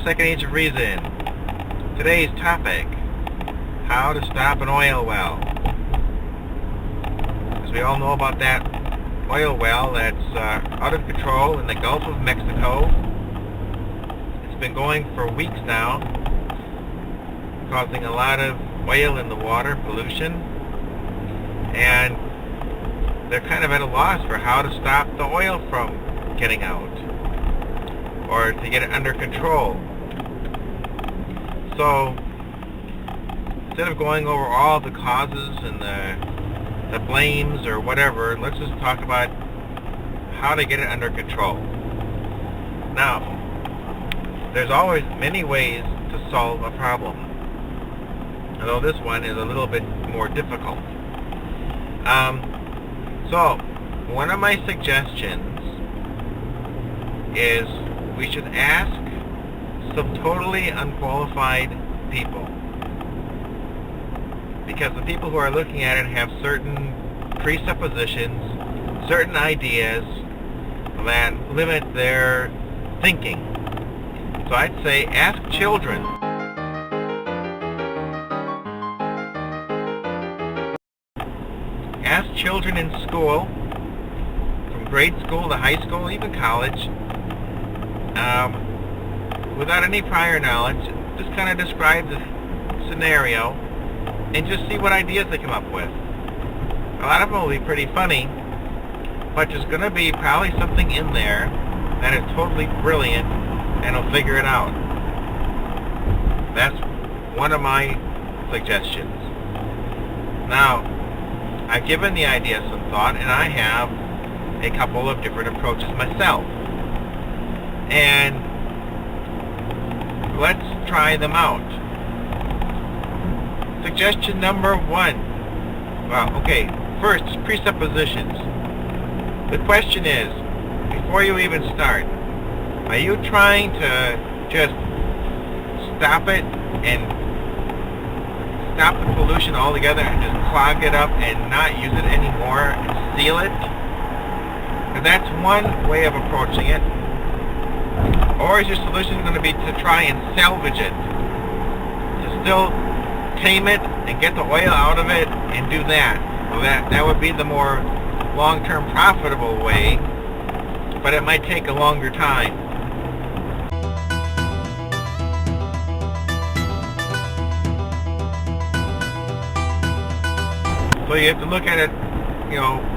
Second Age of Reason. Today's topic, how to stop an oil well. As we all know about that oil well that's out of control in the Gulf of Mexico. It's been going for weeks now, causing a lot of oil in the water, pollution, and they're kind of at a loss for how to stop the oil from getting out or to get it under control. So instead of going over all the causes and the blames or whatever, let's just talk about how to get it under control. Now, there's always many ways to solve a problem, although this one is a little bit more difficult. So one of my suggestions is we should ask some totally unqualified people, because the people who are looking at it have certain presuppositions, certain ideas that limit their thinking. So I'd say ask children. Ask children in school, from grade school to high school, even college, without any prior knowledge. Just kind of describe the scenario and just see what ideas they come up with. A lot of them will be pretty funny, but there's going to be probably something in there that is totally brilliant, and they'll figure it out. That's one of my suggestions. Now, I've given the idea some thought, and I have a couple of different approaches myself. And let's try them out. Suggestion number one. Well, okay, first, presuppositions. The question is, before you even start, are you trying to just stop it and stop the pollution altogether and just clog it up and not use it anymore and seal it? And that's one way of approaching it. Or is your solution going to be to try and salvage it? To still tame it and get the oil out of it and do that. Well, that would be the more long-term profitable way, but it might take a longer time. So you have to look at it,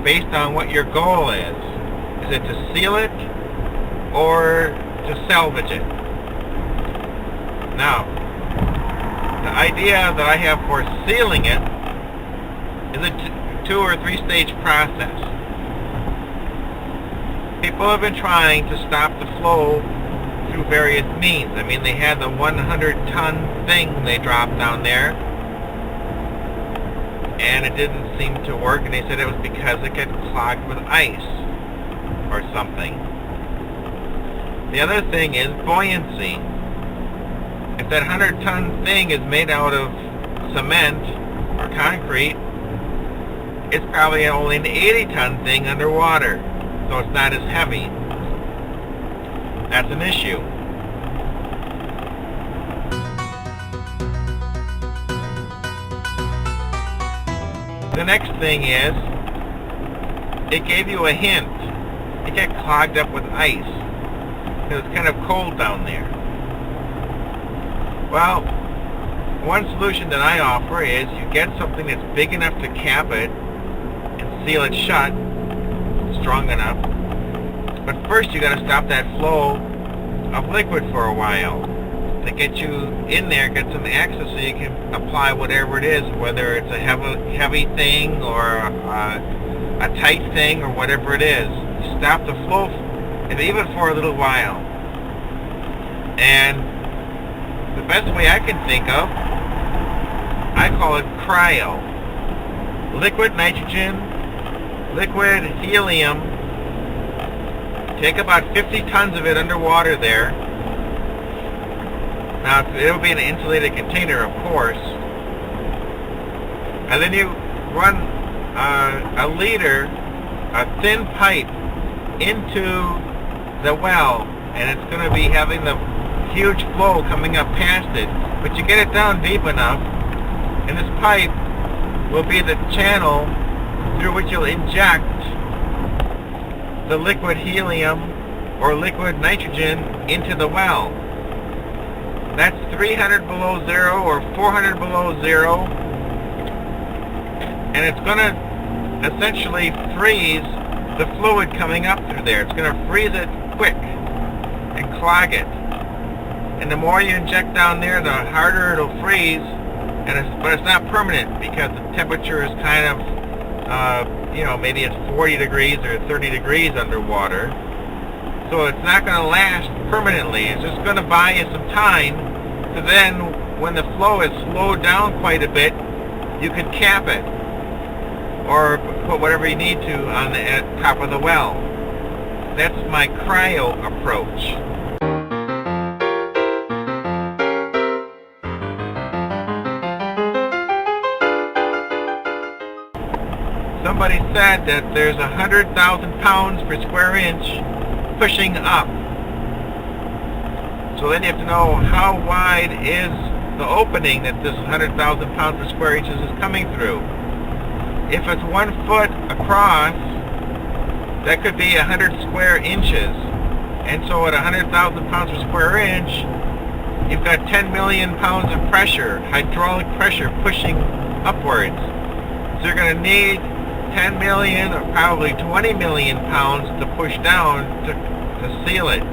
based on what your goal is. Is it to seal it or to salvage it? Now, the idea that I have for sealing it is a 2 or 3 stage process. People have been trying to stop the flow through various means. I mean, they had the 100-ton thing they dropped down there, and it didn't seem to work, and they said it was because it got clogged with ice or something. The other thing is buoyancy. If that 100-ton thing is made out of cement or concrete, it's probably only an 80-ton thing underwater, so it's not as heavy. That's an issue. The next thing is, it gave you a hint. It got clogged up with ice, because it's kind of cold down there. Well, one solution that I offer is you get something that's big enough to cap it and seal it shut, strong enough. But first you got to stop that flow of liquid for a while to get you in there, get some access so you can apply whatever it is, whether it's a heavy thing or a tight thing or whatever it is. Stop the flow, and even for a little while. And the best way I can think of, I call it cryo. Liquid nitrogen, liquid helium. Take about 50 tons of it underwater there. Now, it'll be in an insulated container, of course. And then you run a liter, a thin pipe, into the well, and it's going to be having the huge flow coming up past it. But you get it down deep enough, and this pipe will be the channel through which you'll inject the liquid helium or liquid nitrogen into the well. That's 300 below zero or 400 below zero, and it's going to essentially freeze the fluid coming up through there. It's going to freeze it quick and clog it. And the more you inject down there, the harder it'll freeze. But it's not permanent because the temperature is kind of, maybe it's 40 degrees or 30 degrees underwater. So it's not going to last permanently. It's just going to buy you some time. So then, when the flow is slowed down quite a bit, you can cap it or put whatever you need to on the top of the well. That's my cryo approach. Somebody said that there's 100,000 pounds per square inch pushing up. So then you have to know how wide is the opening that this 100,000 pounds per square inches is coming through. If it's 1 foot across, that could be 100 square inches. And so at 100,000 pounds per square inch, you've got 10 million pounds of pressure, hydraulic pressure pushing upwards. So you're going to need 10 million or probably 20 million pounds to push down to seal it.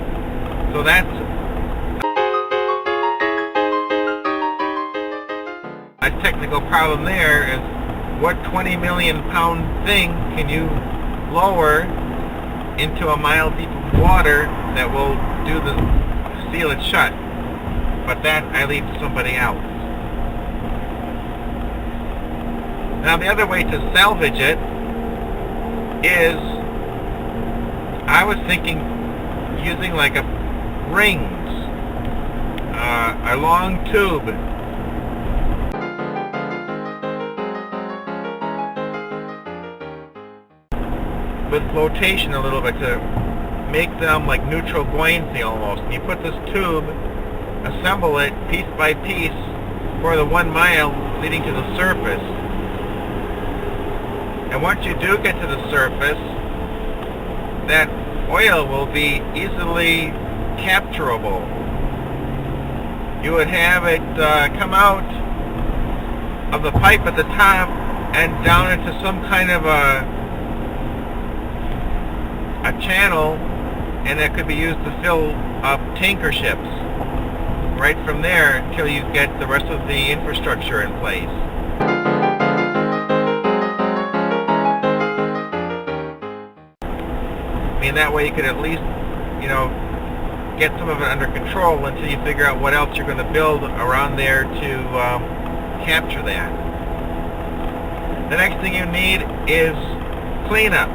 So that's a technical problem there, is what 20 million pound thing can you lower into a mile deep of water that will seal it shut. But that I leave to somebody else. Now the other way to salvage it is, I was thinking using like rings, a long tube with flotation a little bit to make them like neutral buoyancy almost. And you put this tube, assemble it piece by piece for the 1 mile leading to the surface. And once you do get to the surface, that oil will be easily capturable. You would have it come out of the pipe at the top and down into some kind of a channel, and that could be used to fill up tanker ships right from there until you get the rest of the infrastructure in place. I mean, that way you could at least, get some of it under control until you figure out what else you're going to build around there to capture that. The next thing you need is cleanup.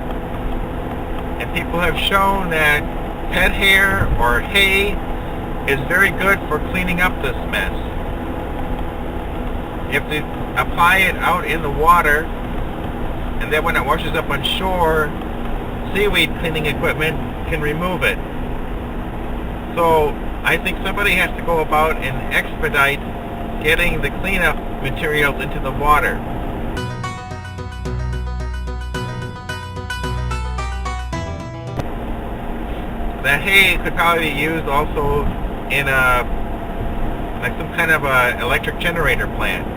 And people have shown that pet hair or hay is very good for cleaning up this mess. You have to apply it out in the water, and then when it washes up on shore, seaweed cleaning equipment can remove it. So I think somebody has to go about and expedite getting the cleanup materials into the water. That hay could probably be used also in some kind of a electric generator plant,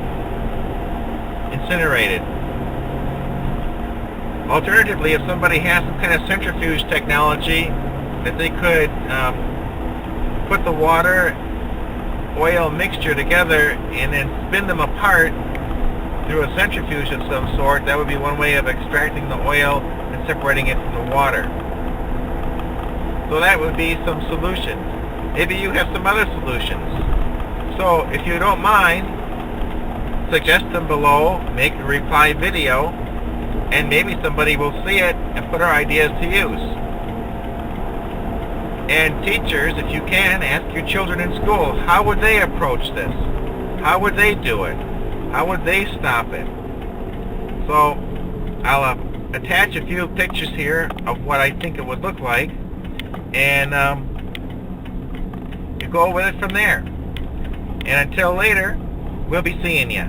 incinerated. Alternatively, if somebody has some kind of centrifuge technology that they could put the water oil mixture together and then spin them apart through a centrifuge of some sort, that would be one way of extracting the oil and separating it from the water. So that would be some solutions. Maybe you have some other solutions. So if you don't mind, suggest them below, make a reply video, and maybe somebody will see it and put our ideas to use. And teachers, if you can, ask your children in school, how would they approach this? How would they do it? How would they stop it? So I'll attach a few pictures here of what I think it would look like. And you go with it from there. And until later, we'll be seeing you.